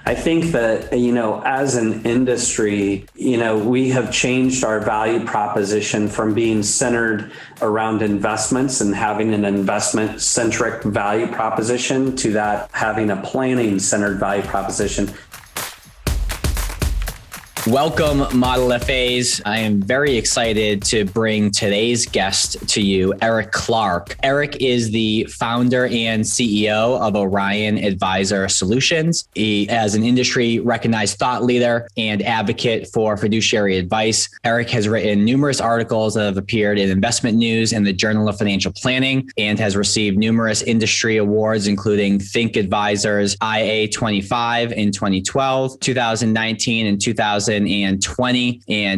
I think that, as an industry, we have changed our value proposition from being centered around investments and having an investment-centric value proposition to that having a planning-centered value proposition. Welcome, Model FAs. I am very excited to bring today's guest to you, Eric Clarke. Eric is the founder and CEO of Orion Advisor Solutions. He, as an industry recognized thought leader and advocate for fiduciary advice, Eric has written numerous articles that have appeared in InvestmentNews and the Journal of Financial Planning, and has received numerous industry awards, including ThinkAdvisor's IA25 in 2012, 2019 and 2020, and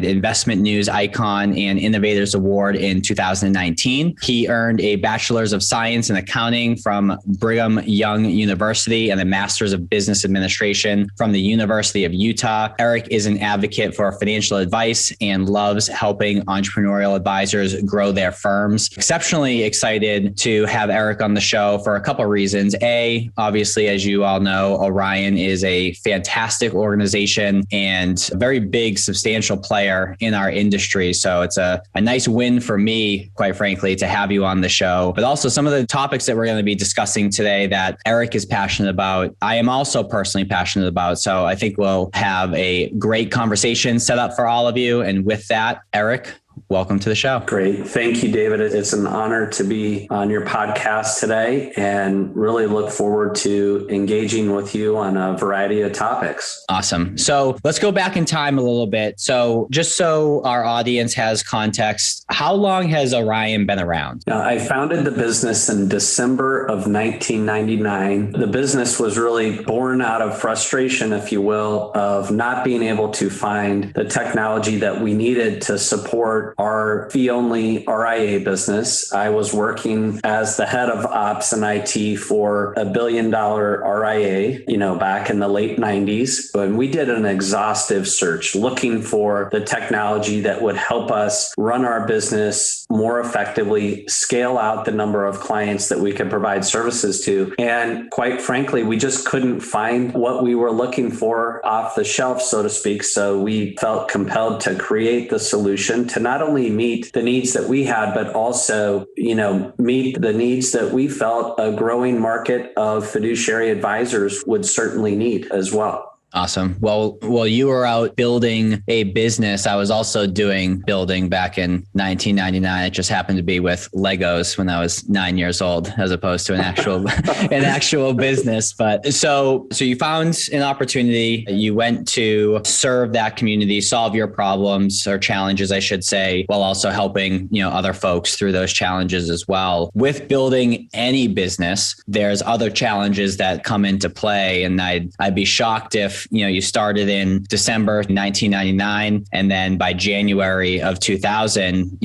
InvestmentNews Icon and Innovators Award in 2019. He earned a Bachelor's of Science in Accounting from Brigham Young University and a Master's of Business Administration from the University of Utah. Eric is an advocate for financial advice and loves helping entrepreneurial advisors grow their firms. Exceptionally excited to have Eric on the show for a couple of reasons. A, obviously, as you all know, Orion is a fantastic organization and a very big, substantial player in our industry. So it's a nice win for me, quite frankly, to have you on the show. But also some of the topics that we're going to be discussing today that Eric is passionate about, I am also personally passionate about. So I think we'll have a great conversation set up for all of you. And with that, Eric, welcome to the show. Great. Thank you, David. It's an honor to be on your podcast today and really look forward to engaging with you on a variety of topics. Awesome. So let's go back in time a little bit. So just so our audience has context, how long has Orion been around? I founded the business in December of 1999. The business was really born out of frustration, if you will, of not being able to find the technology that we needed to support our fee-only RIA business. I was working as the head of ops and IT for $1 billion RIA, back in the late 90s. And we did an exhaustive search looking for the technology that would help us run our business more effectively, scale out the number of clients that we could provide services to. And quite frankly, we just couldn't find what we were looking for off the shelf, so to speak. So we felt compelled to create the solution to not only meet the needs that we had, but also, meet the needs that we felt a growing market of fiduciary advisors would certainly need as well. Awesome. Well, you were out building a business. I was also doing building back in 1999. It just happened to be with Legos when I was 9 years old, as opposed to an actual business. But so you found an opportunity. You went to serve that community, solve your problems or challenges, I should say, while also helping, other folks through those challenges as well. With building any business, there's other challenges that come into play, and I'd be shocked if you started in December 1999, and then by January of 2000,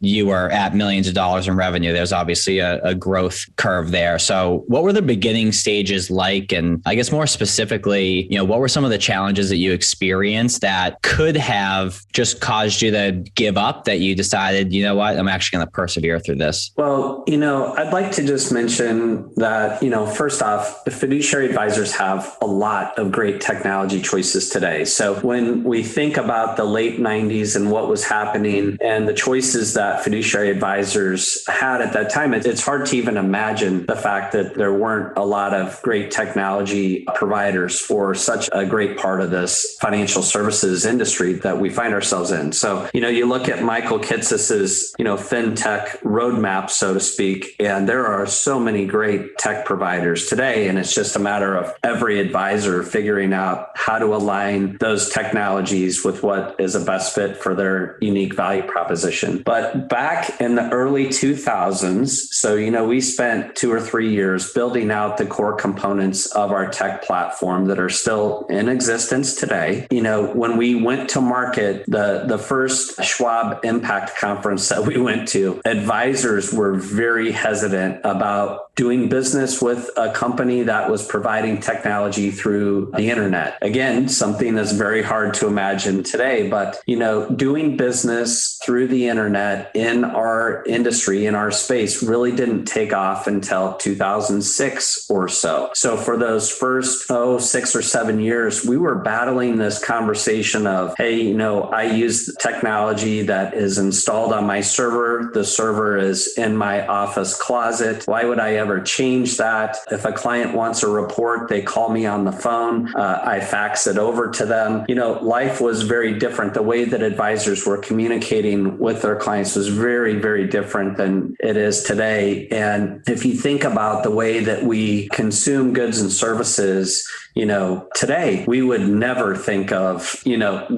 you were at millions of dollars in revenue. There's obviously a growth curve there. So what were the beginning stages like? And I guess more specifically, what were some of the challenges that you experienced that could have just caused you to give up, that you decided, what, I'm actually going to persevere through this? Well, I'd like to just mention that, first off, the fiduciary advisors have a lot of great technology choices today. So when we think about the late 90s and what was happening and the choices that fiduciary advisors had at that time, it's hard to even imagine the fact that there weren't a lot of great technology providers for such a great part of this financial services industry that we find ourselves in. So, you look at Michael Kitsis's, fintech roadmap, so to speak, and there are so many great tech providers today. And it's just a matter of every advisor figuring out how to align those technologies with what is a best fit for their unique value proposition. But back in the early 2000s, so, we spent 2 or 3 years building out the core components of our tech platform that are still in existence today. When we went to market, the first Schwab Impact Conference that we went to, advisors were very hesitant about doing business with a company that was providing technology through the internet. internet. Again, something that's very hard to imagine today, but doing business through the internet in our industry, in our space, really didn't take off until 2006 or so. So for those first 6 or 7 years, we were battling this conversation of, hey, I use technology that is installed on my server. The server is in my office closet. Why would I ever change that? If a client wants a report, they call me on the phone. I fax it over to them. Life was very different. The way that advisors were communicating with their clients was very, very different than it is today. And if you think about the way that we consume goods and services, today we would never think of,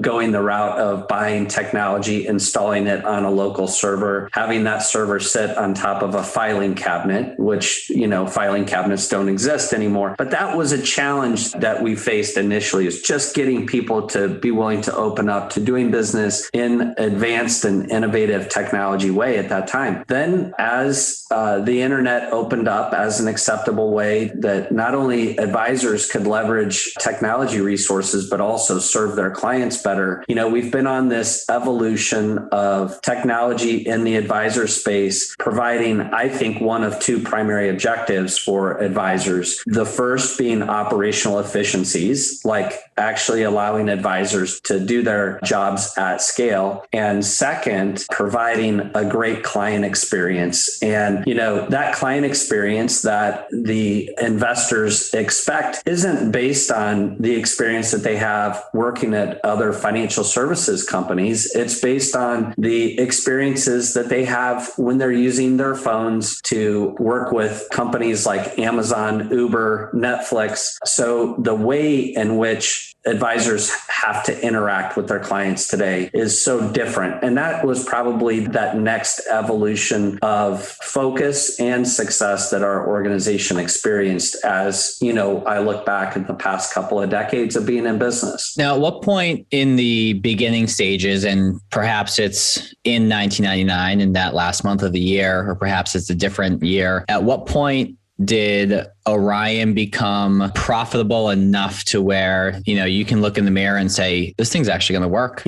going the route of buying technology, installing it on a local server, having that server sit on top of a filing cabinet, which, filing cabinets don't exist anymore. But that was a challenge that we faced initially, is just getting people to be willing to open up to doing business in advanced and innovative technology way at that time. Then as the internet opened up as an acceptable way that not only advisors could leverage technology resources, but also serve their clients better, we've been on this evolution of technology in the advisor space, providing, I think, one of two primary objectives for advisors. The first being operational efficiencies, like actually allowing advisors to do their jobs at scale. And second, providing a great client experience. And, that client experience that the investors expect isn't based on the experience that they have working at other financial services companies. It's based on the experiences that they have when they're using their phones to work with companies like Amazon, Uber, Netflix. So the way in which advisors have to interact with their clients today is so different. And that was probably that next evolution of focus and success that our organization experienced as, I look back at the past couple of decades of being in business. Now, at what point in the beginning stages, and perhaps it's in 1999 in that last month of the year, or perhaps it's a different year, at what point did Orion become profitable enough to where, you can look in the mirror and say, this thing's actually going to work?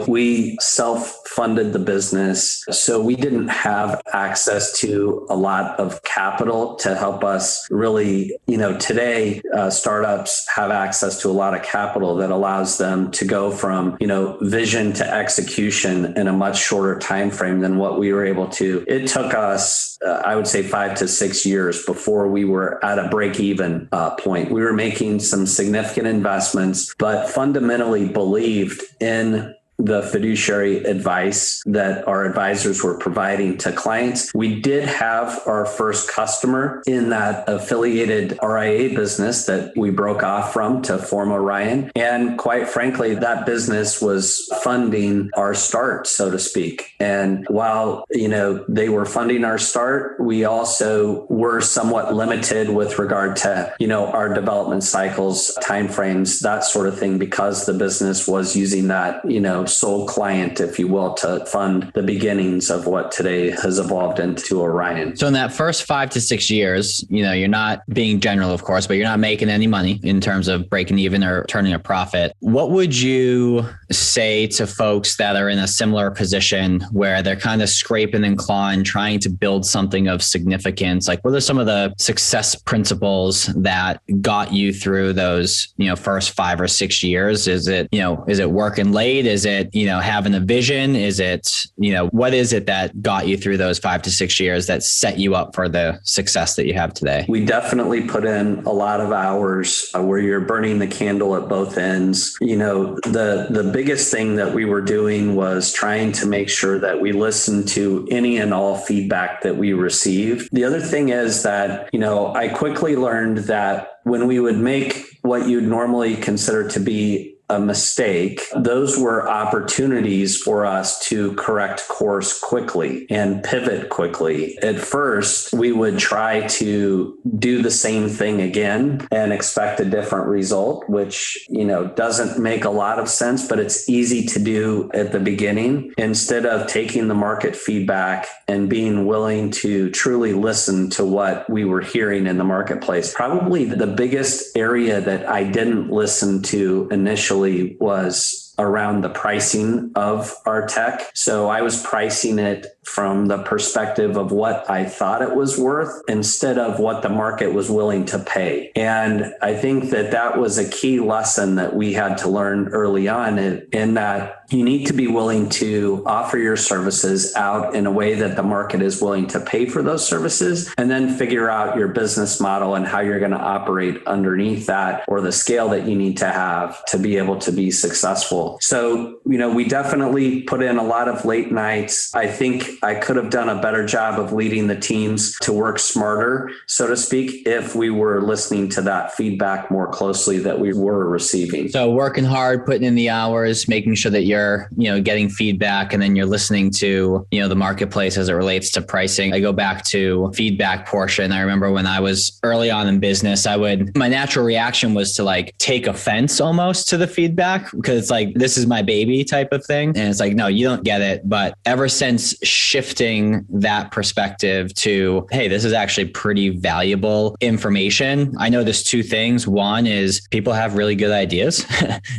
We self-funded the business, so we didn't have access to a lot of capital to help us really, today, startups have access to a lot of capital that allows them to go from, vision to execution in a much shorter time frame than what we were able to. It took us, I would say, 5 to 6 years before we were at a break-even point. We were making some significant investments, but fundamentally believed in the fiduciary advice that our advisors were providing to clients. We did have our first customer in that affiliated RIA business that we broke off from to form Orion. And quite frankly, that business was funding our start, so to speak. And while, they were funding our start, we also were somewhat limited with regard to, our development cycles, timeframes, that sort of thing, because the business was using that, sole client, if you will, to fund the beginnings of what today has evolved into Orion. So in that first 5 to 6 years, you're not being general, of course, but you're not making any money in terms of breaking even or turning a profit. What would you say to folks that are in a similar position where they're kind of scraping and clawing, trying to build something of significance? Like, what are some of the success principles that got you through those, first 5 or 6 years? Is it working late? Is it, having a vision? Is it, what is it that got you through those 5 to 6 years that set you up for the success that you have today? We definitely put in a lot of hours where you're burning the candle at both ends. The biggest thing that we were doing was trying to make sure that we listened to any and all feedback that we received. The other thing is that, I quickly learned that when we would make what you'd normally consider to be a mistake. Those were opportunities for us to correct course quickly and pivot quickly. At first, we would try to do the same thing again and expect a different result, which, doesn't make a lot of sense, but it's easy to do at the beginning. Instead of taking the market feedback and being willing to truly listen to what we were hearing in the marketplace. Probably the biggest area that I didn't listen to initially was around the pricing of our tech. So I was pricing it from the perspective of what I thought it was worth instead of what the market was willing to pay. And I think that was a key lesson that we had to learn early on in that you need to be willing to offer your services out in a way that the market is willing to pay for those services, and then figure out your business model and how you're going to operate underneath that, or the scale that you need to have to be able to be successful. So, we definitely put in a lot of late nights. I think I could have done a better job of leading the teams to work smarter, so to speak, if we were listening to that feedback more closely that we were receiving. So working hard, putting in the hours, making sure that you're, getting feedback, and then you're listening to, the marketplace as it relates to pricing. I go back to feedback portion. I remember when I was early on in business, my natural reaction was to take offense almost to the feedback, because it's like, this is my baby type of thing. And it's like, no, you don't get it. But ever since shifting that perspective to, hey, this is actually pretty valuable information, I noticed two things. One is people have really good ideas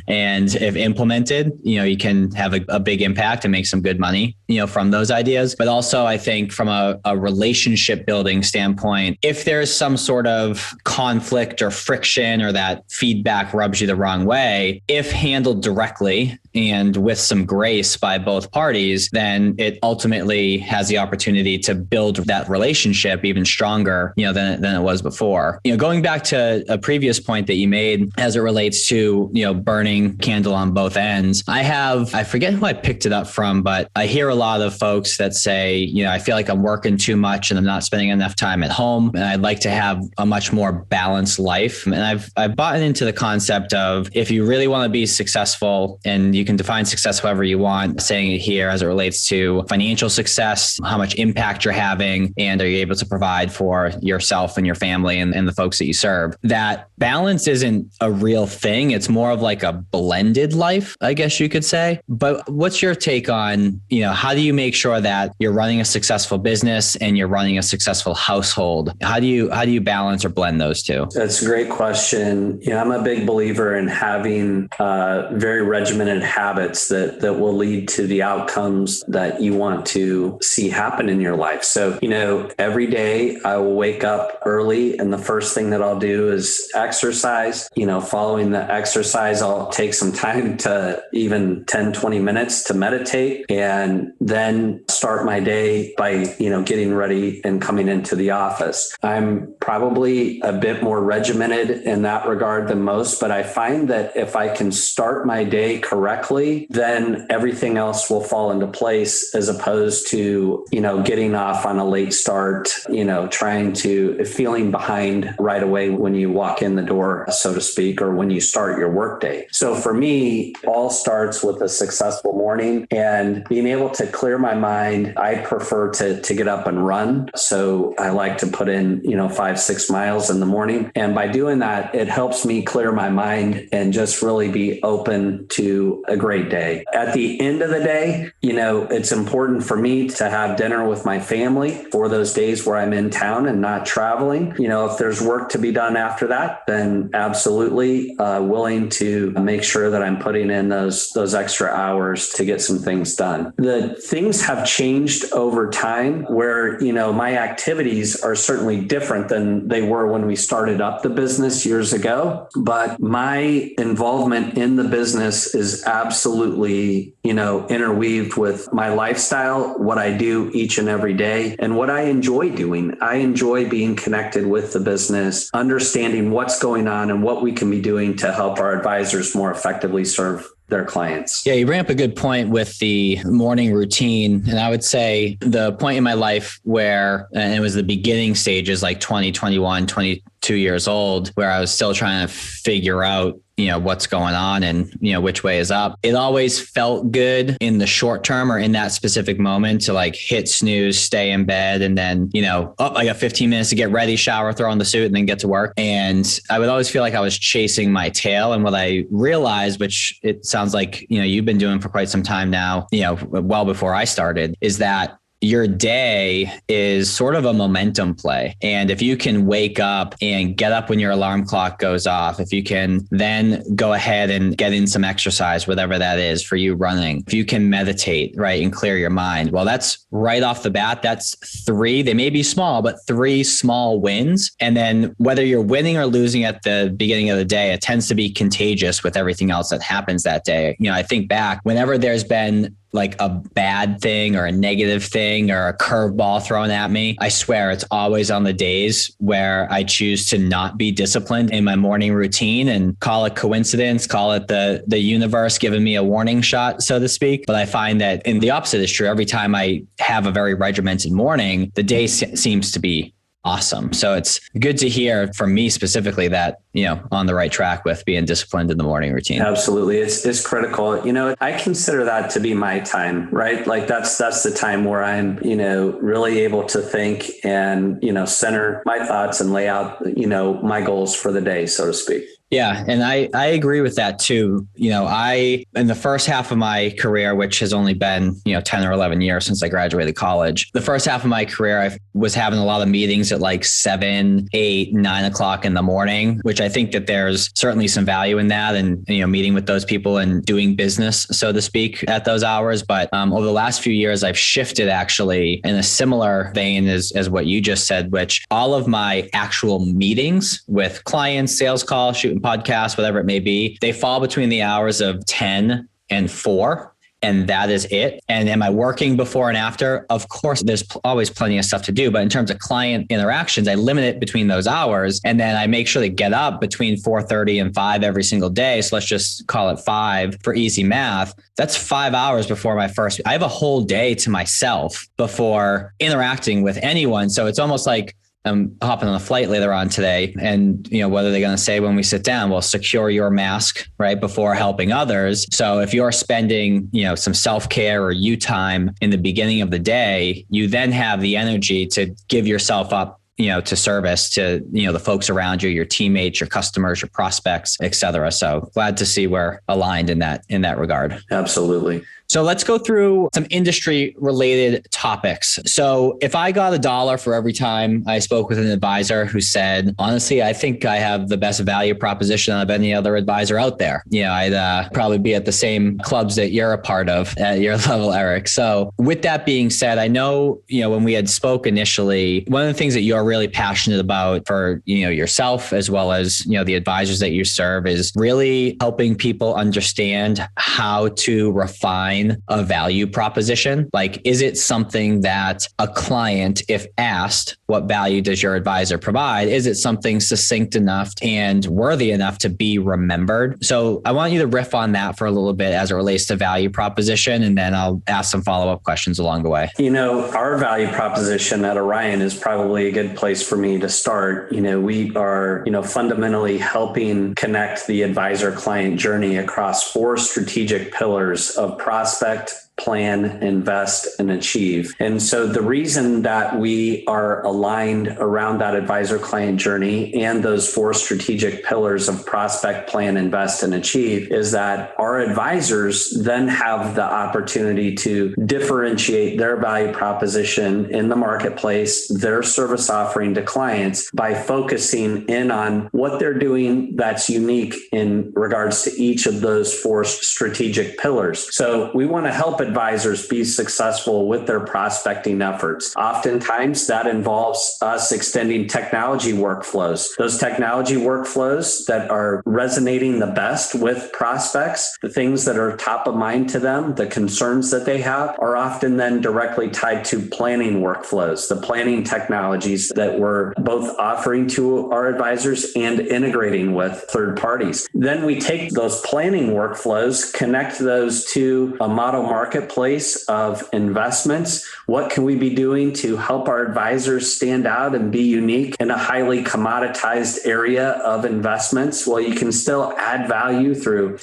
and if implemented, you can have a big impact and make some good money, from those ideas. But also I think from a relationship building standpoint, if there's some sort of conflict or friction, or that feedback rubs you the wrong way, if handled directly and with some grace by both parties, then it ultimately has the opportunity to build that relationship even stronger, than it was before. Going back to a previous point that you made as it relates to, burning candle on both ends. I forget who I picked it up from, but I hear a lot of folks that say, I feel like I'm working too much and I'm not spending enough time at home, and I'd like to have a much more balanced life. And I've bought into the concept of, if you really want to be successful, and you can define success however you want, saying it here as it relates to financial success, how much impact you're having, and are you able to provide for yourself and your family and the folks that you serve. That balance isn't a real thing. It's more of like a blended life, I guess you could say. But what's your take on, how do you make sure that you're running a successful business and you're running a successful household? How do you balance or blend those two? That's a great question. I'm a big believer in having very regimented habits that will lead to the outcomes that you want to see happen in your life. So, every day I will wake up early, and the first thing that I'll do is exercise. Following the exercise, I'll take some time to even 10, 20 minutes to meditate, and then start my day by, getting ready and coming into the office. I'm probably a bit more regimented in that regard than most, but I find that if I can start my day correctly, then everything else will fall into place, as opposed to, getting off on a late start, feeling behind right away when you walk in the door, so to speak, or when you start your workday. So for me, all starts with a successful morning and being able to clear my mind. I prefer to get up and run. So I like to put in, 5-6 miles in the morning. And by doing that, it helps me clear my mind and just really be open to a great day. At the end of the day, it's important for me to have dinner with my family for those days where I'm in town and not traveling. If there's work to be done after that, then absolutely willing to make sure that I'm putting in those extra hours to get some things done. The things have changed over time where, my activities are certainly different than they were when we started up the business years ago. But my involvement in the business is absolutely, interweaved with my lifestyle, what I do each and every day, and what I enjoy doing. I enjoy being connected with the business, understanding what's going on and what we can be doing to help our advisors more effectively serve their clients. Yeah, you bring up a good point with the morning routine. And I would say the point in my life where, and it was the beginning stages, like 20, 21, 22 years old, where I was still trying to figure out, what's going on and, which way is up. It always felt good in the short term or in that specific moment to like hit snooze, stay in bed, and then, I got 15 minutes to get ready, shower, throw on the suit, and then get to work. And I would always feel like I was chasing my tail. And what I realized, which it sounds like, you've been doing for quite some time now, well before I started, is that your day is sort of a momentum play. And if you can wake up and get up when your alarm clock goes off, if you can then go ahead and get in some exercise, whatever that is for you running, if you can meditate, right, and clear your mind, well, that's right off the bat. That's three, they may be small, but three small wins. And then whether you're winning or losing at the beginning of the day, it tends to be contagious with everything else that happens that day. I think back whenever there's been like a bad thing or a negative thing or a curveball thrown at me, I swear it's always on the days where I choose to not be disciplined in my morning routine, and call it coincidence, call it the universe giving me a warning shot, so to speak. But I find that the opposite is true. Every time I have a very regimented morning, the day seems to be awesome. So it's good to hear from me specifically that, on the right track with being disciplined in the morning routine. Absolutely. It's critical. I consider that to be my time, right? Like that's the time where I'm, really able to think and, center my thoughts and lay out, my goals for the day, so to speak. Yeah. And I agree with that too. In the first half of my career, which has only been, 10 or 11 years since I graduated college, the first half of my career, I was having a lot of meetings at like 7, 8, 9 o'clock in the morning, which I think that there's certainly some value in that and, meeting with those people and doing business, so to speak, at those hours. But over the last few years, I've shifted actually in a similar vein as what you just said, which all of my actual meetings with clients, sales calls, shooting podcasts, whatever it may be, they fall between the hours of 10 and 4. And that is it. And am I working before and after? Of course, there's always plenty of stuff to do. But in terms of client interactions, I limit it between those hours. And then I make sure to get up between 4:30 and 5 every single day. So let's just call it 5 for easy math. That's 5 hours before I have a whole day to myself before interacting with anyone. So it's almost like I'm hopping on a flight later on today, and what are they going to say when we sit down? Well, secure your mask right before helping others. So if you're spending, some self-care or you time in the beginning of the day, you then have the energy to give yourself up, to service to, the folks around you, your teammates, your customers, your prospects, et cetera. So glad to see we're aligned in that regard. Absolutely. So let's go through some industry related topics. So if I got $1 for every time I spoke with an advisor who said, honestly, I think I have the best value proposition of any other advisor out there, I'd probably be at the same clubs that you're a part of at your level, Eric. So with that being said, I know, when we had spoke initially, one of the things that you're really passionate about for, yourself, as well as, the advisors that you serve, is really helping people understand how to refine a value proposition. Like, is it something that a client, if asked, what value does your advisor provide? Is it something succinct enough and worthy enough to be remembered? So I want you to riff on that for a little bit as it relates to value proposition, and then I'll ask some follow-up questions along the way. Our value proposition at Orion is probably a good place for me to start. We are, fundamentally helping connect the advisor-client journey across 4 strategic pillars of prospect, plan, invest, and achieve. And so the reason that we are aligned around that advisor client journey and those 4 strategic pillars of prospect, plan, invest, and achieve is that our advisors then have the opportunity to differentiate their value proposition in the marketplace, their service offering to clients, by focusing in on what they're doing that's unique in regards to each of those 4 strategic pillars. So we want to help advisors be successful with their prospecting efforts. Oftentimes that involves us extending technology workflows. Those technology workflows that are resonating the best with prospects, the things that are top of mind to them, the concerns that they have, are often then directly tied to planning workflows, the planning technologies that we're both offering to our advisors and integrating with third parties. Then we take those planning workflows, connect those to a model marketplace of investments. What can we be doing to help our advisors stand out and be unique in a highly commoditized area of investments? Well, you can still add value through,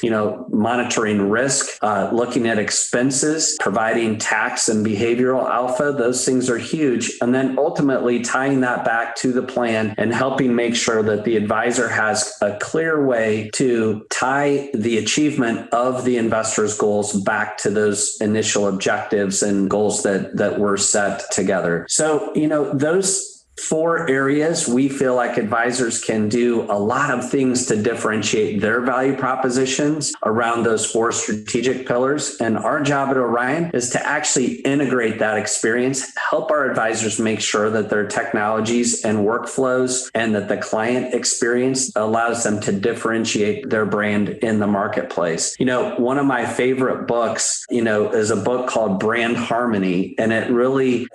monitoring risk, looking at expenses, providing tax and behavioral alpha. Those things are huge. And then ultimately tying that back to the plan and helping make sure that the advisor has a clear way to tie the achievement of the investor's goals back to those initial objectives and goals that were set together. So, those 4 areas, we feel like advisors can do a lot of things to differentiate their value propositions around those 4 strategic pillars. And our job at Orion is to actually integrate that experience, help our advisors make sure that their technologies and workflows and that the client experience allows them to differentiate their brand in the marketplace. One of my favorite books, is a book called Brand Harmony. And it really,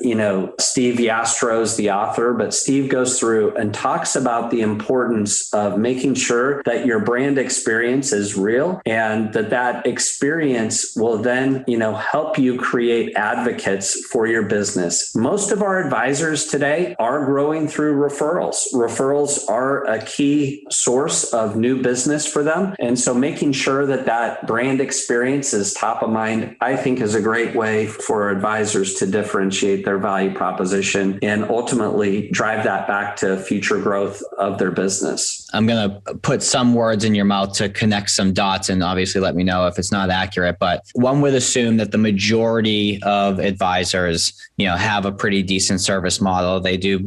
Steve Yastro's the author, but Steve goes through and talks about the importance of making sure that your brand experience is real and that experience will then, help you create advocates for your business. Most of our advisors today are growing through referrals. Referrals are a key source of new business for them. And so making sure that brand experience is top of mind, I think is a great way for advisors to differentiate their value proposition and ultimately drive that back to future growth of their business. I'm going to put some words in your mouth to connect some dots, and obviously let me know if it's not accurate. But one would assume that the majority of advisors, have a pretty decent service model. They do,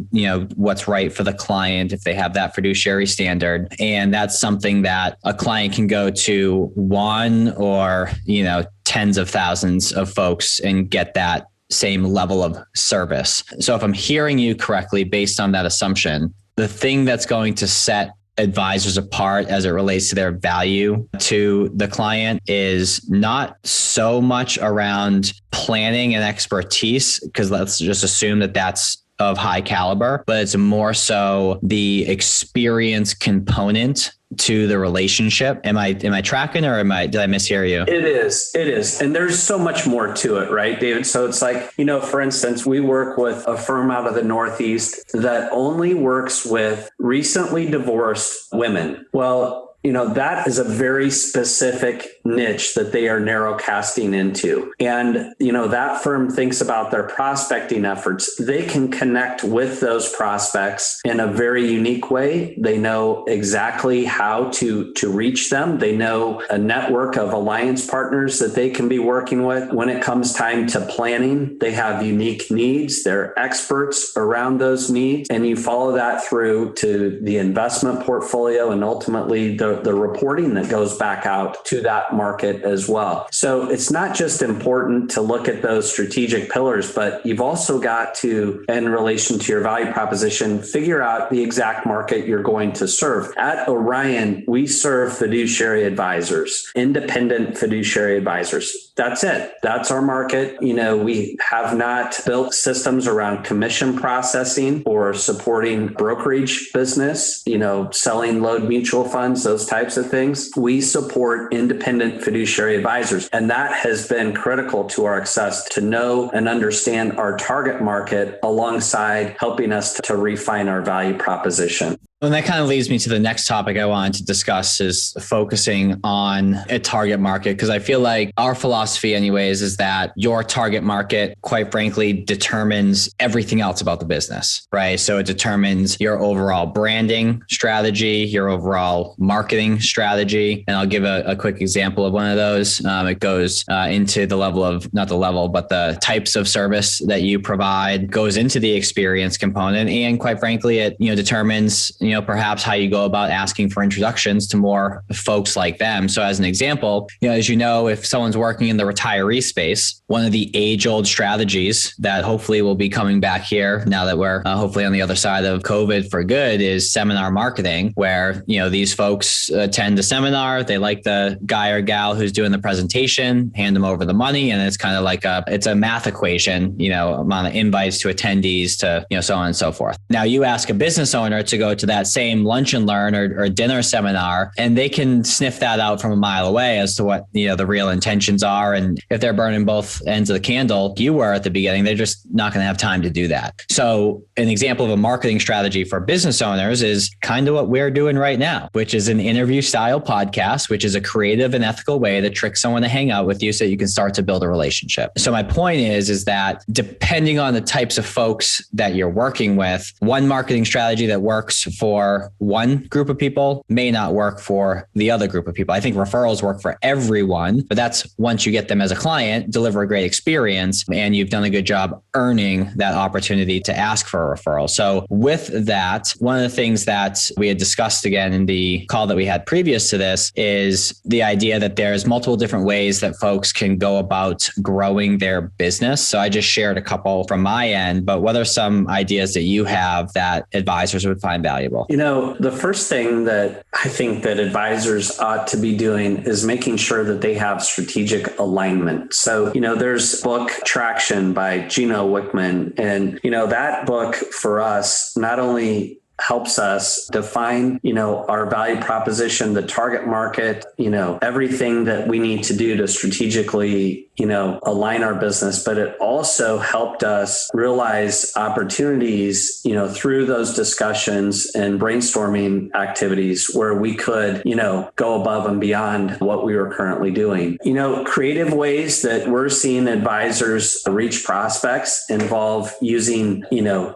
what's right for the client if they have that fiduciary standard. And that's something that a client can go to one or, tens of thousands of folks and get that same level of service. So if I'm hearing you correctly, based on that assumption, the thing that's going to set advisors apart as it relates to their value to the client is not so much around planning and expertise, because let's just assume that that's of high caliber, but it's more so the experience component to the relationship. Am I tracking, or did I mishear you? It is. And there's so much more to it, right, David? So it's like, for instance, we work with a firm out of the Northeast that only works with recently divorced women. Well, that is a very specific niche that they are narrow casting into. And, that firm thinks about their prospecting efforts. They can connect with those prospects in a very unique way. They know exactly how to reach them. They know a network of alliance partners that they can be working with. When it comes time to planning, they have unique needs. They're experts around those needs. And you follow that through to the investment portfolio and ultimately the reporting that goes back out to that market as well. So it's not just important to look at those strategic pillars, but you've also got to, in relation to your value proposition, figure out the exact market you're going to serve. At Orion, we serve fiduciary advisors, independent fiduciary advisors. That's it. That's our market. We have not built systems around commission processing or supporting brokerage business, selling load mutual funds, those types of things. We support independent fiduciary advisors. And that has been critical to our success, to know and understand our target market alongside helping us to refine our value proposition. And that kind of leads me to the next topic I wanted to discuss, is focusing on a target market. Because I feel like our philosophy anyways is that your target market, quite frankly, determines everything else about the business, right? So it determines your overall branding strategy, your overall marketing strategy. And I'll give a quick example of one of those. It goes into the level of, not the level, but the types of service that you provide, goes into the experience component. And quite frankly, it determines perhaps how you go about asking for introductions to more folks like them. So as an example, as you know, if someone's working in the retiree space, one of the age-old strategies that hopefully will be coming back here now that we're hopefully on the other side of COVID for good is seminar marketing, where, these folks attend a seminar, they like the guy or gal who's doing the presentation, hand them over the money. And it's kind of like it's a math equation, amount of invites to attendees to, so on and so forth. Now you ask a business owner to go to that same lunch and learn or dinner seminar, and they can sniff that out from a mile away as to what, the real intentions are. And if they're burning both ends of the candle, you were at the beginning, they're just not going to have time to do that. So an example of a marketing strategy for business owners is kind of what we're doing right now, which is an interview style podcast, which is a creative and ethical way to trick someone to hang out with you so you can start to build a relationship. So my point is that depending on the types of folks that you're working with, one marketing strategy that works for one group of people may not work for the other group of people. I think referrals work for everyone, but that's once you get them as a client, deliver a great experience, and you've done a good job earning that opportunity to ask for a referral. So with that, one of the things that we had discussed again in the call that we had previous to this is the idea that there's multiple different ways that folks can go about growing their business. So I just shared a couple from my end, but what are some ideas that you have that advisors would find valuable? The first thing that I think that advisors ought to be doing is making sure that they have strategic alignment. So, there's book Traction by Gino Wickman. And, that book for us not only helps us define, our value proposition, the target market, everything that we need to do to strategically, align our business. But it also helped us realize opportunities, through those discussions and brainstorming activities where we could, go above and beyond what we were currently doing. Creative ways that we're seeing advisors reach prospects involve using,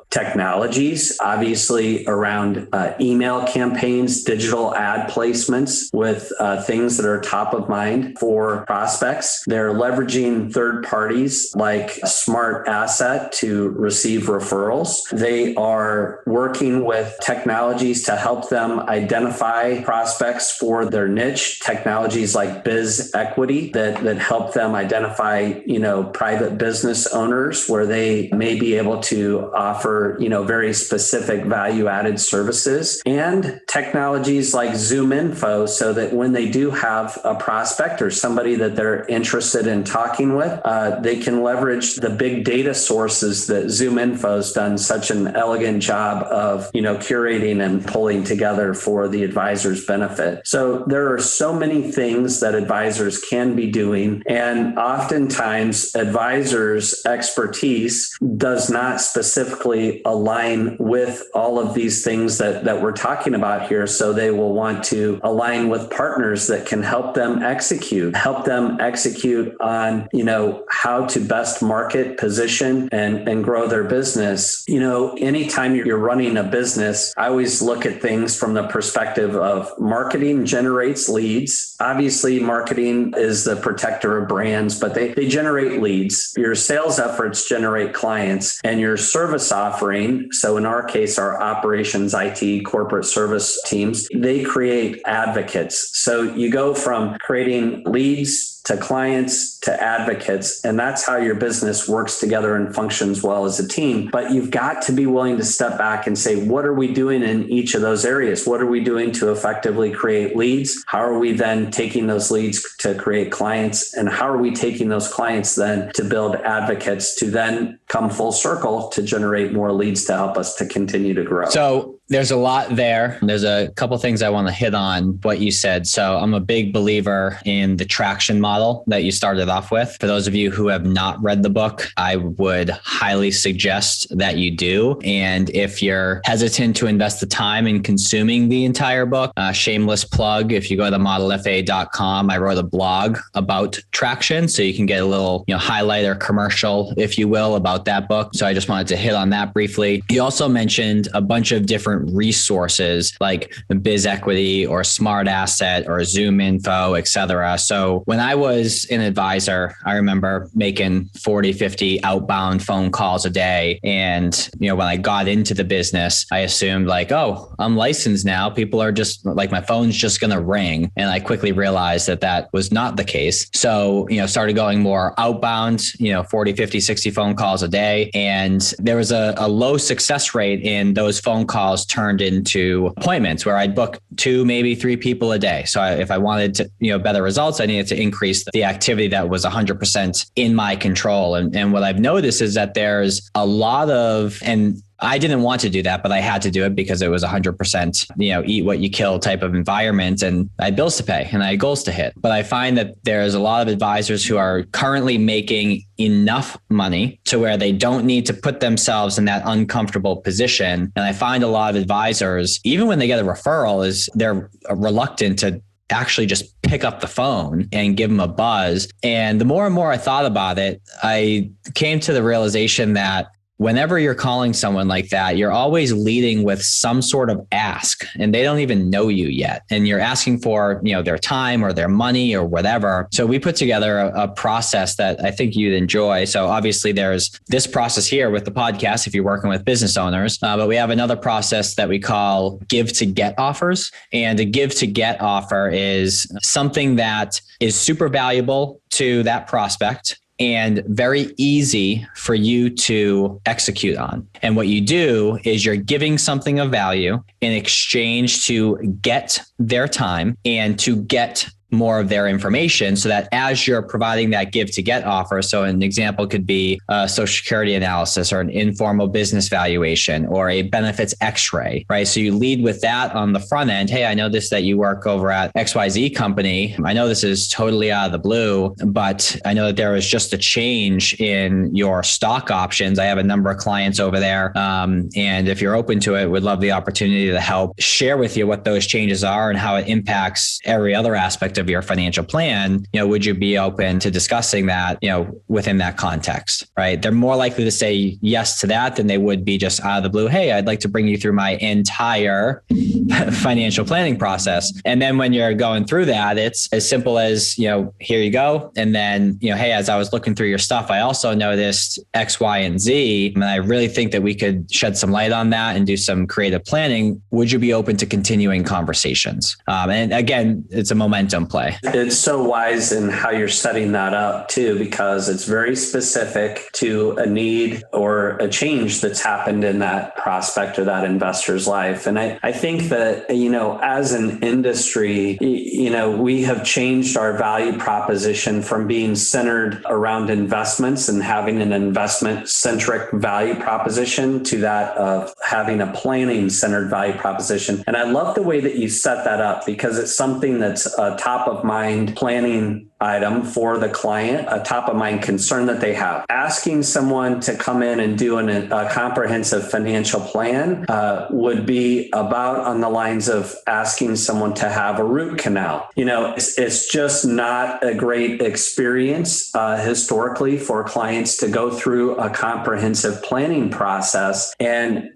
technologies, obviously around email campaigns, digital ad placements with things that are top of mind for prospects. They're leveraging third parties like Smart Asset to receive referrals. They are working with technologies to help them identify prospects for their niche, technologies like Biz Equity that help them identify, private business owners where they may be able to offer, very specific value-added services, and technologies like Zoom Info so that when they do have a prospect or somebody that they're interested in talking with, they can leverage the big data sources that Zoom Info's done such an elegant job of, curating and pulling together for the advisor's benefit. So there are so many things that advisors can be doing, and oftentimes advisors' expertise does not specifically align with all of these things that we're talking about here. So they will want to align with partners that can help them execute on, how to best market, position, and grow their business. Anytime you're running a business, I always look at things from the perspective of marketing generates leads. Obviously, marketing is the protector of brands, but they generate leads. Your sales efforts generate clients, and your service offering, so in our case, our operations, IT, corporate service teams, they create advocates. So you go from creating leads to clients to advocates, and that's how your business works together and functions well as a team. But you've got to be willing to step back and say, what are we doing in each of those areas? What are we doing to effectively create leads? How are we then taking those leads to create clients? And how are we taking those clients then to build advocates to then come full circle to generate more leads to help us to continue to grow? So there's a lot there. There's a couple things I want to hit on what you said. So I'm a big believer in the traction model that you started off with. For those of you who have not read the book, I would highly suggest that you do. And if you're hesitant to invest the time in consuming the entire book, shameless plug, if you go to modelfa.com, I wrote a blog about traction. So you can get a little highlight or commercial, if you will, about that book. So I just wanted to hit on that briefly. You also mentioned a bunch of different different resources like Biz Equity or Smart Asset or Zoom Info, et cetera. So when I was an advisor, I remember making 40, 50 outbound phone calls a day. And, when I got into the business, I assumed like, oh, I'm licensed now. People are just like, my phone's just going to ring. And I quickly realized that that was not the case. So, started going more outbound, 40, 50, 60 phone calls a day. And there was a low success rate in those phone calls turned into appointments where I'd book 2, maybe 3 people a day. So if I wanted to, better results, I needed to increase the activity that was 100% in my control. And what I've noticed is that there's a lot of, and I didn't want to do that, but I had to do it because it was 100%, eat what you kill type of environment. And I had bills to pay and I had goals to hit. But I find that there's a lot of advisors who are currently making enough money to where they don't need to put themselves in that uncomfortable position. And I find a lot of advisors, even when they get a referral, is they're reluctant to actually just pick up the phone and give them a buzz. And the more and more I thought about it, I came to the realization that whenever you're calling someone like that, you're always leading with some sort of ask and they don't even know you yet. And you're asking for, their time or their money or whatever. So we put together a process that I think you'd enjoy. So obviously there's this process here with the podcast, if you're working with business owners, but we have another process that we call give to get offers. And a give to get offer is something that is super valuable to that prospect and very easy for you to execute on. And what you do is you're giving something of value in exchange to get their time and to get more of their information so that as you're providing that give to get offer, so an example could be a social security analysis or an informal business valuation or a benefits x-ray, right? So you lead with that on the front end. Hey, I noticed that you work over at XYZ company. I know this is totally out of the blue, but I know that there was just a change in your stock options. I have a number of clients over there. And if you're open to it, would love the opportunity to help share with you what those changes are and how it impacts every other aspect of your financial plan. Would you be open to discussing that, within that context, right? They're more likely to say yes to that than they would be just out of the blue. Hey, I'd like to bring you through my entire financial planning process. And then when you're going through that, it's as simple as, here you go. And then, hey, as I was looking through your stuff, I also noticed X, Y, and Z. And I really think that we could shed some light on that and do some creative planning. Would you be open to continuing conversations? And again, it's a momentum play. It's so wise in how you're setting that up too, because it's very specific to a need or a change that's happened in that prospect or that investor's life. And I think that, as an industry, we have changed our value proposition from being centered around investments and having an investment centric value proposition to that of having a planning centered value proposition. And I love the way that you set that up because it's something that's a top of mind planning item for the client, a top of mind concern that they have. Asking someone to come in and do a comprehensive financial plan would be about on the lines of asking someone to have a root canal. It's just not a great experience historically for clients to go through a comprehensive planning process. And,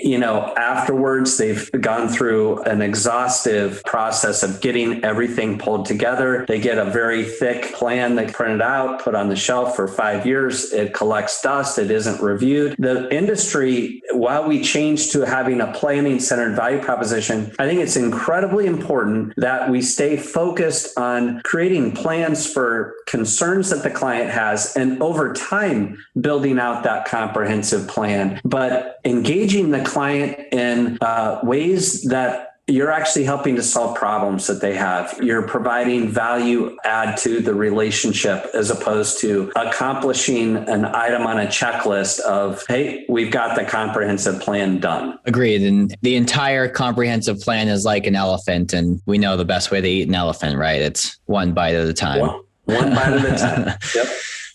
afterwards, they've gone through an exhaustive process of getting everything pulled together. They get a very thick plan they print it out, put on the shelf for 5 years. It collects dust. It isn't reviewed. The industry, while we change to having a planning centered value proposition, I think it's incredibly important that we stay focused on creating plans for concerns that the client has and over time building out that comprehensive plan, but engaging the client in ways that you're actually helping to solve problems that they have. You're providing value add to the relationship as opposed to accomplishing an item on a checklist of, hey, we've got the comprehensive plan done. Agreed. And the entire comprehensive plan is like an elephant. And we know the best way to eat an elephant, right? It's one bite at a time. One bite at a time. Yep.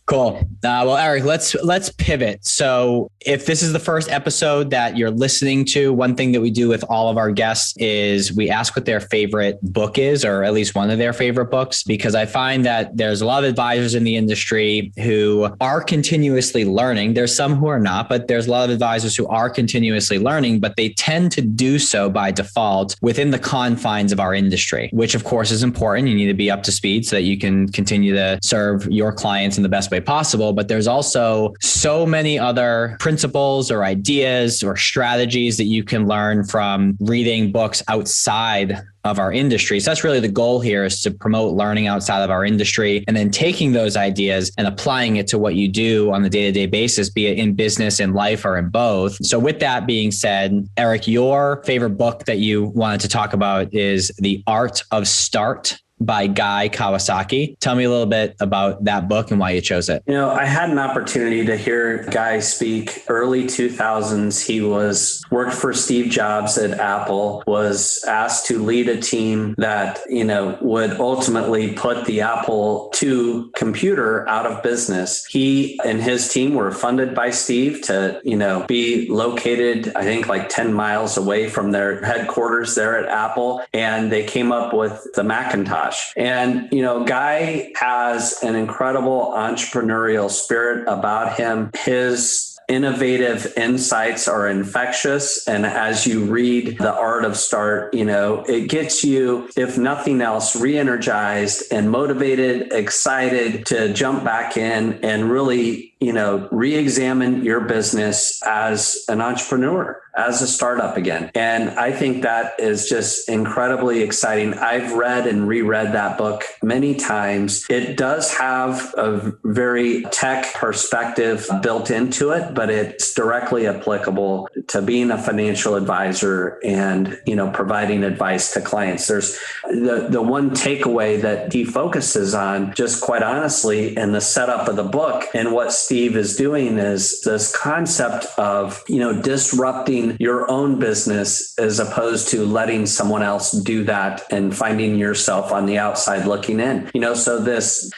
Cool. Well, Eric, let's pivot. So if this is the first episode that you're listening to, one thing that we do with all of our guests is we ask what their favorite book is, or at least one of their favorite books, because I find that there's a lot of advisors in the industry who are continuously learning. There's some who are not, but there's a lot of advisors who are continuously learning, but they tend to do so by default within the confines of our industry, which of course is important. You need to be up to speed so that you can continue to serve your clients in the best way possible. But there's also so many other principles or ideas or strategies that you can learn from reading books outside of our industry. So that's really the goal here, is to promote learning outside of our industry and then taking those ideas and applying it to what you do on a day-to-day basis, be it in business, in life, or in both. So with that being said, Eric, your favorite book that you wanted to talk about is The Art of Start by Guy Kawasaki. Tell me a little bit about that book and why you chose it. I had an opportunity to hear Guy speak early 2000s. He worked for Steve Jobs at Apple, was asked to lead a team that, would ultimately put the Apple II computer out of business. He and his team were funded by Steve to, be located, I think, like 10 miles away from their headquarters there at Apple. And they came up with the Macintosh. And, Guy has an incredible entrepreneurial spirit about him. His innovative insights are infectious. And as you read The Art of Start, it gets you, if nothing else, re-energized and motivated, excited to jump back in and really, re-examine your business as an entrepreneur, as a startup again. And I think that is just incredibly exciting. I've read and reread that book many times. It does have a very tech perspective built into it, but it's directly applicable to being a financial advisor and, providing advice to clients. There's the one takeaway that he focuses on, just quite honestly, in the setup of the book and what Steve is doing is this concept of, disrupting your own business as opposed to letting someone else do that and finding yourself on the outside looking in. So this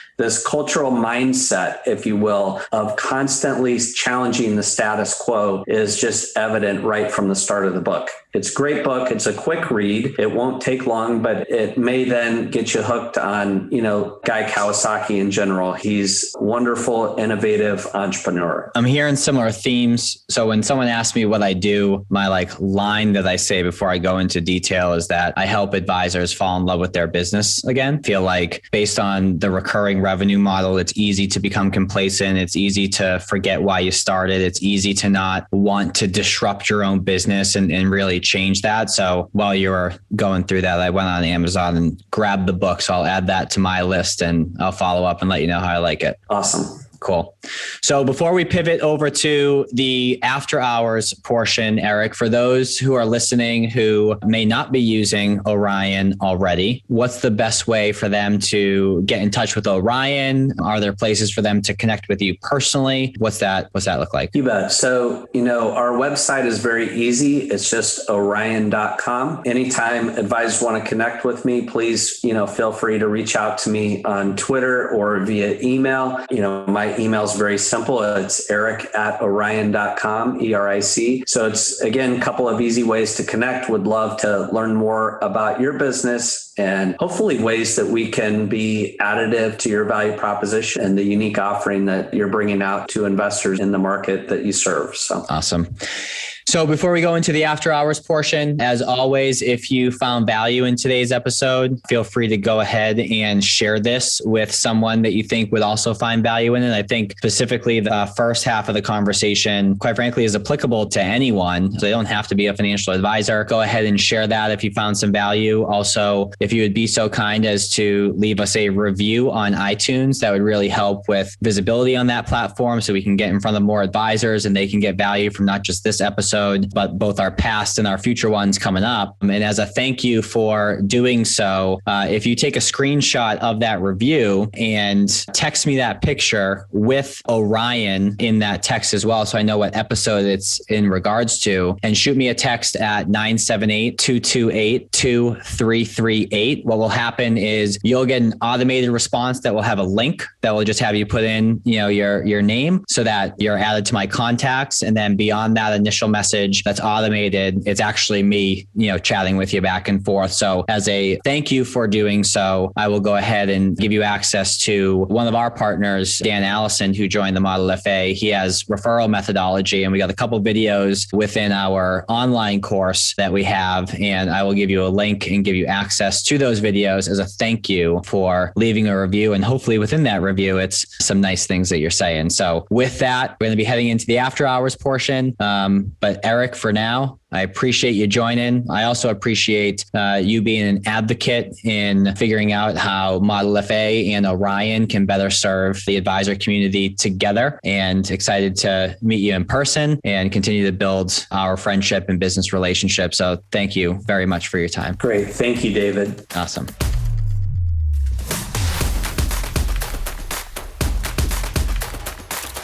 cultural mindset, if you will, of constantly challenging the status quo is just evident right from the start of the book. It's a great book. It's a quick read. It won't take long, but it may then get you hooked on, Guy Kawasaki in general. He's a wonderful, innovative entrepreneur. I'm hearing similar themes. So when someone asks me what I do, my line that I say before I go into detail is that I help advisors fall in love with their business again. Feel like based on the recurring revenue model, it's easy to become complacent. It's easy to forget why you started. It's easy to not want to disrupt your own business and really change that. So while you were going through that, I went on Amazon and grabbed the book. So I'll add that to my list and I'll follow up and let you know how I like it. Awesome. Cool. So before we pivot over to the after hours portion, Eric, for those who are listening who may not be using Orion already, what's the best way for them to get in touch with Orion? Are there places for them to connect with you personally? What's that look like? You bet. So, our website is very easy. It's just orion.com. Anytime advisors want to connect with me, please, feel free to reach out to me on Twitter or via email. My email is very simple. It's eric@orion.com, ERIC. So it's, again, a couple of easy ways to connect. Would love to learn more about your business and hopefully ways that we can be additive to your value proposition and the unique offering that you're bringing out to investors in the market that you serve. So awesome. So before we go into the after hours portion, as always, if you found value in today's episode, feel free to go ahead and share this with someone that you think would also find value in it. I think specifically the first half of the conversation, quite frankly, is applicable to anyone. So they don't have to be a financial advisor. Go ahead and share that if you found some value. Also, if you would be so kind as to leave us a review on iTunes, that would really help with visibility on that platform so we can get in front of more advisors and they can get value from not just this episode, episode, but both our past and our future ones coming up. And as a thank you for doing so, if you take a screenshot of that review and text me that picture with Orion in that text as well, so I know what episode it's in regards to, and shoot me a text at 978-228-2338. What will happen is you'll get an automated response that will have a link that will just have you put in, your name so that you're added to my contacts. And then beyond that initial message that's automated, it's actually me, chatting with you back and forth. So as a thank you for doing so, I will go ahead and give you access to one of our partners, Dan Allison, who joined the Model FA. He has referral methodology, and we got a couple videos within our online course that we have. And I will give you a link and give you access to those videos as a thank you for leaving a review. And hopefully within that review, it's some nice things that you're saying. So with that, we're going to be heading into the after hours portion. But Eric, for now, I appreciate you joining. I also appreciate you being an advocate in figuring out how Model FA and Orion can better serve the advisor community together, and excited to meet you in person and continue to build our friendship and business relationship. So thank you very much for your time. Great. Thank you, David. Awesome.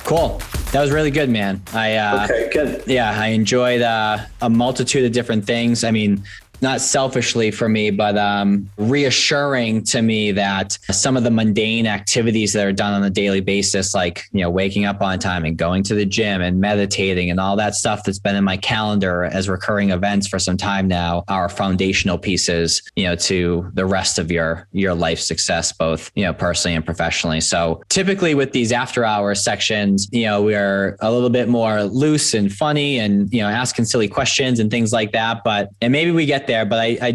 Cool. That was really good, man. Okay, good. Yeah, I enjoyed a multitude of different things. I mean, not selfishly for me, but reassuring to me that some of the mundane activities that are done on a daily basis, like, waking up on time and going to the gym and meditating and all that stuff that's been in my calendar as recurring events for some time now, are foundational pieces, to the rest of your life success, both, personally and professionally. So typically with these after hours sections, we're a little bit more loose and funny and, asking silly questions and things like that. And maybe we get there, but I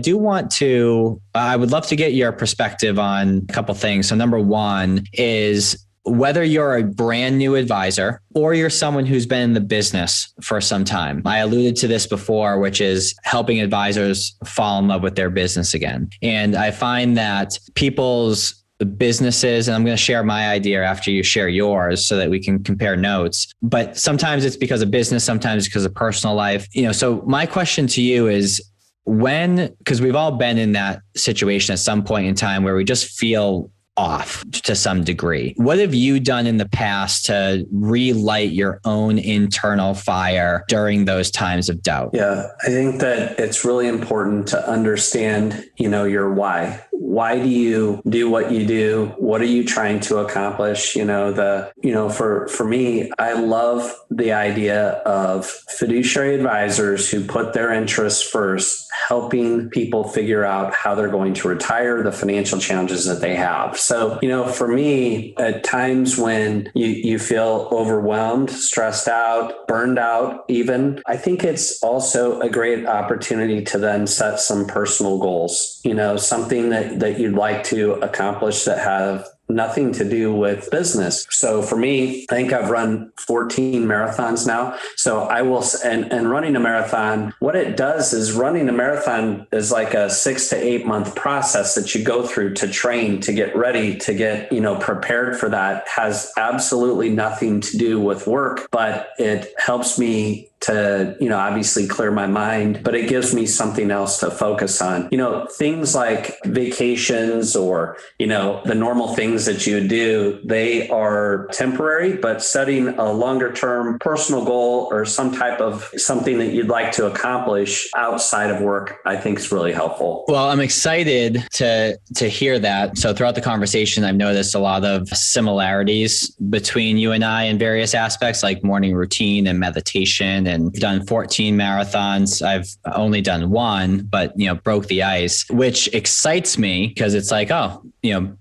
would love to get your perspective on a couple things. So number one is whether you're a brand new advisor or you're someone who's been in the business for some time. I alluded to this before, which is helping advisors fall in love with their business again. And I find that people's businesses, and I'm going to share my idea after you share yours so that we can compare notes. But sometimes it's because of business, sometimes it's because of personal life. So my question to you is, because we've all been in that situation at some point in time where we just feel off to some degree. What have you done in the past to relight your own internal fire during those times of doubt? Yeah, I think that it's really important to understand, your why. Why do you do what you do? What are you trying to accomplish? For me, I love the idea of fiduciary advisors who put their interests first, helping people figure out how they're going to retire, the financial challenges that they have. So, for me, at times when you feel overwhelmed, stressed out, burned out, even, I think it's also a great opportunity to then set some personal goals, something that you'd like to accomplish that have nothing to do with business. So for me, I think I've run 14 marathons now. So I will, and running a marathon, what it does is running a marathon is like a 6 to 8 month process that you go through to train, to get ready, to get, prepared for that. Has absolutely nothing to do with work, but it helps me to, obviously clear my mind, but it gives me something else to focus on. Things like vacations or, the normal things that you do, they are temporary, but setting a longer term personal goal or some type of something that you'd like to accomplish outside of work, I think is really helpful. Well, I'm excited to hear that. So throughout the conversation, I've noticed a lot of similarities between you and I in various aspects, like morning routine and meditation, and done 14 marathons. I've only done one, but, broke the ice, which excites me because it's like,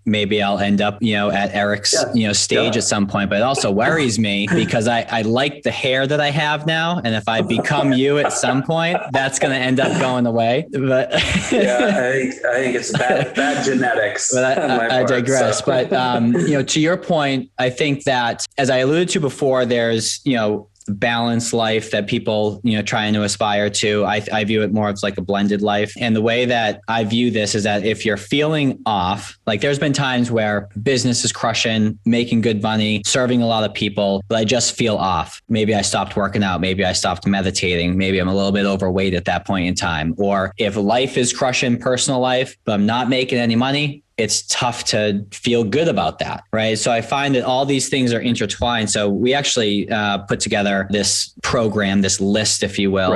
maybe I'll end up, at Eric's, stage at some point, but it also worries me because I like the hair that I have now. And if I become you at some point, that's going to end up going away. But yeah, I think it's bad genetics. But I digress. So. But, to your point, I think that as I alluded to before, there's, balanced life that people, trying to aspire to. I view it more as like a blended life. And the way that I view this is that if you're feeling off, like there's been times where business is crushing, making good money, serving a lot of people, but I just feel off. Maybe I stopped working out. Maybe I stopped meditating. Maybe I'm a little bit overweight at that point in time. Or if life is crushing personal life, but I'm not making any money, it's tough to feel good about that, right? So I find that all these things are intertwined. So we actually put together this program, this list, if you will,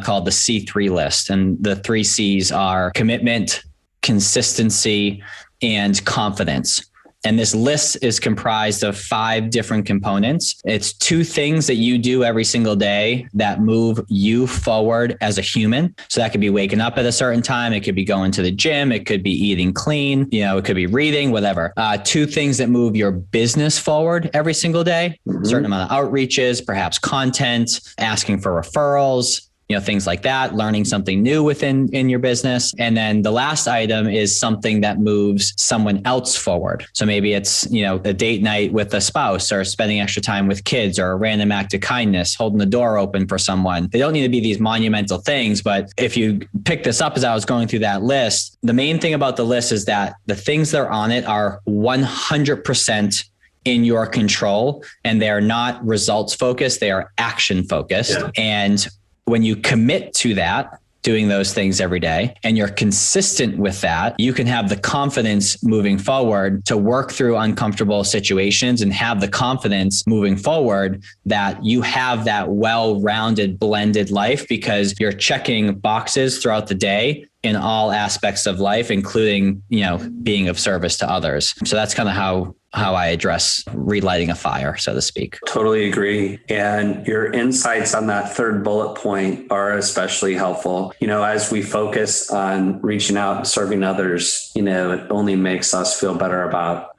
called the C3 list. And the 3 C's are commitment, consistency, and confidence. And this list is comprised of 5 different components. It's 2 things that you do every single day that move you forward as a human. So that could be waking up at a certain time. It could be going to the gym. It could be eating clean. It could be reading, whatever. 2 things that move your business forward every single day. A certain amount of outreaches, perhaps content, asking for referrals, things like that, learning something new within your business. And then the last item is something that moves someone else forward. So maybe it's, a date night with a spouse, or spending extra time with kids, or a random act of kindness, holding the door open for someone. They don't need to be these monumental things, but if you pick this up as I was going through that list, the main thing about the list is that the things that are on it are 100% in your control, and they are not results focused. They are action focused. Yeah. And when you commit to that, doing those things every day, and you're consistent with that, you can have the confidence moving forward to work through uncomfortable situations, and have the confidence moving forward that you have that well-rounded, blended life, because you're checking boxes throughout the day in all aspects of life, including, being of service to others. So that's kind of how I address relighting a fire, so to speak. Totally agree. And your insights on that 3rd bullet point are especially helpful. As we focus on reaching out and serving others, it only makes us feel better about,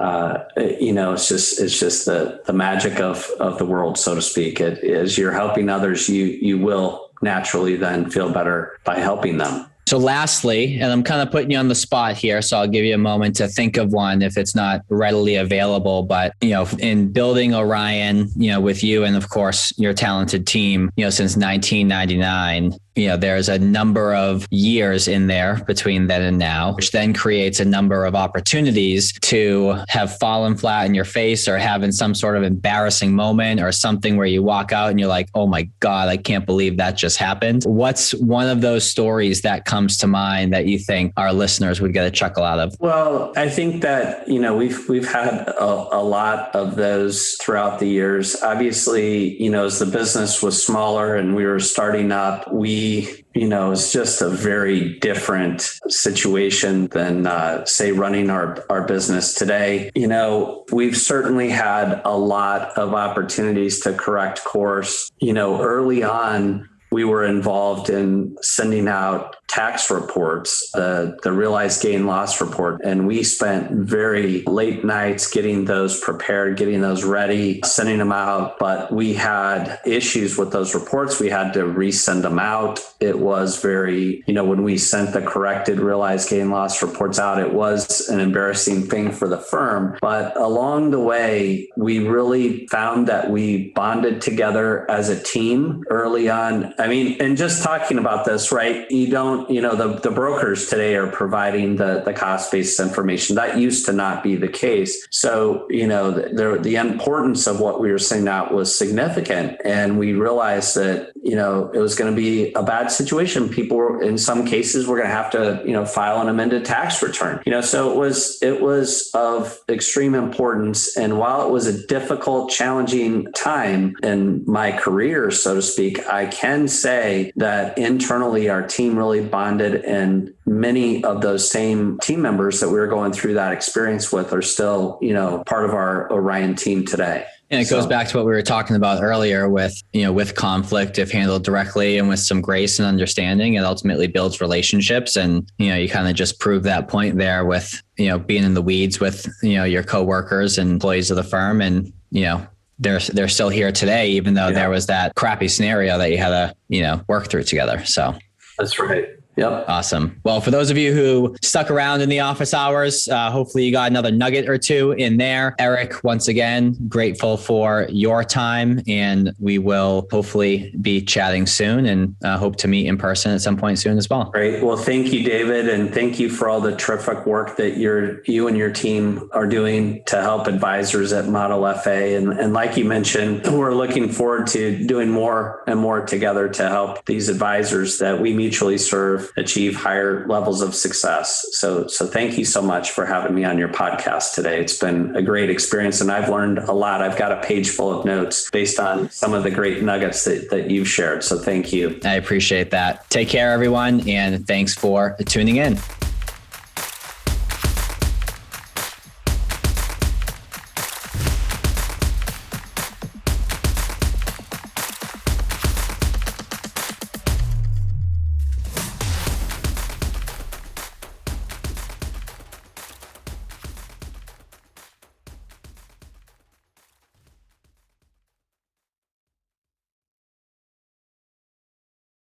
it's just the magic of the world, so to speak. As you're helping others, you will naturally then feel better by helping them. So lastly, and I'm kind of putting you on the spot here, so I'll give you a moment to think of one if it's not readily available. But, in building Orion, with you and of course your talented team, since 1999, there's a number of years in there between then and now, which then creates a number of opportunities to have fallen flat in your face, or having some sort of embarrassing moment, or something where you walk out and you're like, oh my God, I can't believe that just happened. What's one of those stories that comes to mind that you think our listeners would get a chuckle out of? Well, I think that, we've had a lot of those throughout the years. Obviously, as the business was smaller and we were starting up, it's just a very different situation than, say, running our business today. We've certainly had a lot of opportunities to correct course. Early on, we were involved in sending out tax reports, the realized gain loss report. And we spent very late nights getting those prepared, getting those ready, sending them out. But we had issues with those reports. We had to resend them out. It was very, when we sent the corrected realized gain loss reports out, it was an embarrassing thing for the firm. But along the way, we really found that we bonded together as a team early on. And just talking about this, right? You don't, the brokers today are providing the cost-based information. That used to not be the case. So, the importance of what we were sending out was significant. And we realized that, it was going to be a bad situation. People were, in some cases, were going to have to, file an amended tax return. So it was of extreme importance. And while it was a difficult, challenging time in my career, so to speak, I can say that internally our team really bonded, and many of those same team members that we were going through that experience with are still, part of our Orion team today. And it goes back to what we were talking about earlier with, with conflict, if handled directly and with some grace and understanding, it ultimately builds relationships. And, you kind of just prove that point there with, being in the weeds with, your coworkers and employees of the firm. And, they're still here today, even though there was that crappy scenario that you had to, work through together. So that's right. Yep. Awesome. Well, for those of you who stuck around in the office hours, hopefully you got another nugget or two in there. Eric, once again, grateful for your time, and we will hopefully be chatting soon and hope to meet in person at some point soon as well. Great. Well, thank you, David. And thank you for all the terrific work that you and your team are doing to help advisors at Model FA. And like you mentioned, we're looking forward to doing more and more together to help these advisors that we mutually serve achieve higher levels of success. So thank you so much for having me on your podcast today. It's been a great experience and I've learned a lot. I've got a page full of notes based on some of the great nuggets that you've shared. So thank you. I appreciate that. Take care, everyone, and thanks for tuning in.